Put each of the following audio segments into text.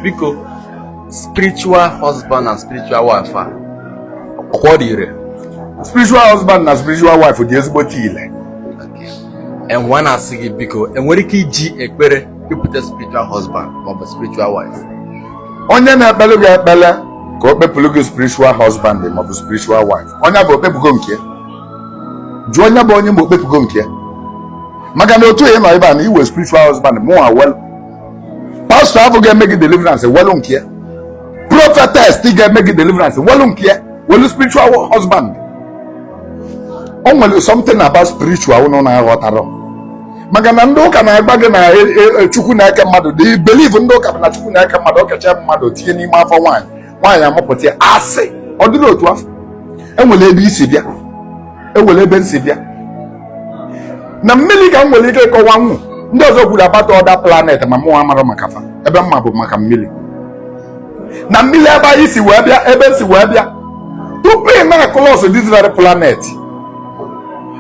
Because spiritual husband and spiritual wife are what do spiritual husband and spiritual wife dị ezigbo ile. Okay. And one has to because and what ki ji ekpere you put a spiritual husband or spiritual wife. Onye na-ekpelu gị ekpele ka o kpepụlụ gị spiritual husband ma ọ bụ spiritual wife. Onye bụ okpepụgo nke ya. Jụọ onye bụ onye ma okpepụgo nke ya. Maka na otu ị nọ ebe a na iwe spiritual husband mụ well. Pastor abụ ga-eme gị deliverance well nke ya. Prophetess ị ga-eme gị deliverance well nke ya. Well spiritual husband. O nwere something about spiritual ụnụ na-aghọtara. Maka na ndị ụka na-agba gị na Chukwu na-eke mmadụ. They believe ndị ụka na Chukwu na-eke mmadụ okecha mmadụ tinye n'ime afọ nwaanyị. Nwaanyị amụpụta asị. Ọ dịrị otu afọ. Enwere ebe isi bịa. Enwere ebe nsi bịa. Na mmiri ka m nwere ike ịkọwa nwụ. Ndị ọzọ kwuru abata ọda planet ma mụ amara maka fa. Ebe mma bụ maka mmiri. Na mmiri ebe anyị si wee bịa, ebe nsi wee bịa. Tupu ị na-akụlọs this very planet.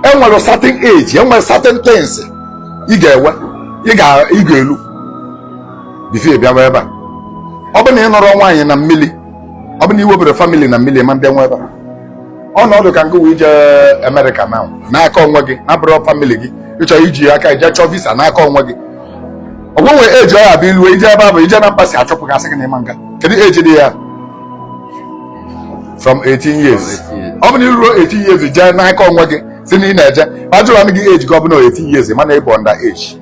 Enwere certain age, enwere certain things ị ga-ewe, ị ga-elu bifo bịa ebe a. Ọ bụ na ị nọrọ nwaanyị na mmiri, ọ bụ na iwebere family na mmiri ma ndị nwe ebe a. Ọnọdụ ka ngụ ije America now n'aka onwe gị na bụrụ family gị ịchọ iji aka ije chọọ visa n'aka onwe gị. Ọ gbanwe age ọ ya bụ ilu ije ebe a bụ ije na mkpasi achọpụ gasị gị n'ịma nga. Kedu age dị ya? From 18 years. Ọ bụ na iruo 18 years jee n'aka onwe gị si na ị na-eje ajụrụ anụ gị age gị ọ bụ na 18 years mana ịbụ under age.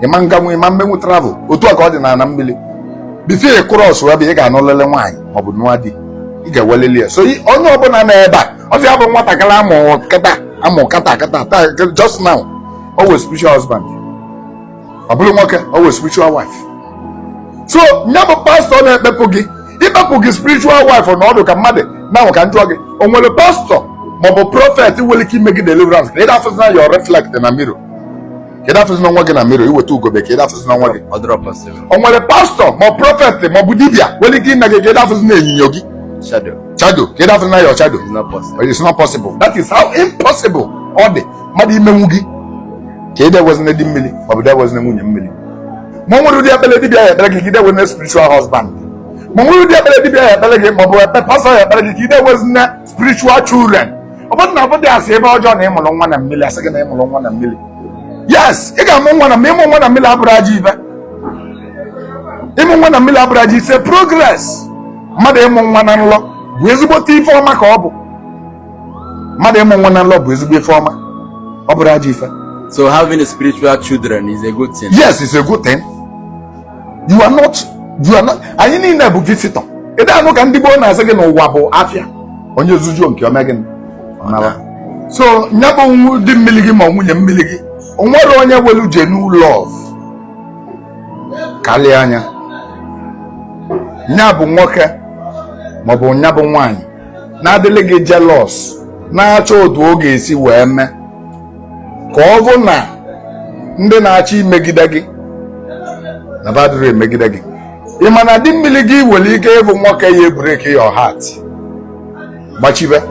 Ịma nganwu ịma mmenwu travel otu a ka ọ dị na mmiri. Before ị cross wee bụ ị ga-anụ lele nwaanyị maọbụ nụọ di ị ga-eweleli ya. So onye ọbụla na ebe a ọ ya bụ nwatakịrị amụ kata just now always spiritual husband. Ọ bụrụ nwoke always spiritual wife. So nya bụ pastor na-ekpepụ gị ịkpepụ gị spiritual wife n'ọdụ ka mmadụ na ka njọ gị o nwere pastor maọbụ prophet nwere ike ime gị deliverance ka ị dafụzi na your reflect na mirror ka ị dafụzi na nwa gị na mirror iweta ugobe ka ị dafụzi na nwa gị. O nwere pastor maọbụ prophet maọbụ dibia nwere ike ime gị ka ị dafụzi na ịnyịnya gị shadow ka ị dafụzi na your shadow. It's not possible. That is how impossible ọ dị mmadụ imenwu gị ka ị dewezi na di mmiri maọbụ dewezi na nwunye mmiri. Ma ọ nwere ụdị ekpere dibia ya ekpere gị ka ị dewezi na spiritual husband. Ma ọ nwere ụdị ekpere dibia ya ekpere gị maọbụ pastor ya ekpere gị ka ị dewezi na spiritual children. Ọ bụrụ na abụdị asị ebe ọjọọ na ịmụrụ nwa na mmiri asị gị na ịmụrụ nwa na mmiri. Yes, ị ga-amụ nwa na mmiri. Ịmụ nwa na mmiri abụrụ aja ibe. Ịmụ nwa na mmiri abụrụ aja ise progress. Mmadụ ịmụ nwa na nlọ bụ ezigbote ife ọma ka ọ bụ. Mmadụ ịmụ nwa na nlọ bụ ezigbo ife ọma. Ọ bụrụ aja ife. So having a spiritual children is a good thing. Yes, it's a good thing. You are not. Anyị niile bụ visitor. Ị da-anụ ka ndị gboo na-asị gị n'ụwa bụ afịa. Onye zujuo nke ọma gị. So nya bụ dị mmiri gị ma nwunye mmiri gị o nwere onye welu genuine love karịa anya. Nya bụ nwoke maọbụ nya bụ nwaanyị na-adịlị gị jealous na-achọ otu ọ ga-esi wee mee ka ọ bụ na ndị na-achọ imegide gị na badịrị emegide gị. Ị ma na dị mmiri gị nwere ike ịbụ nwoke ya break your heart gbachibe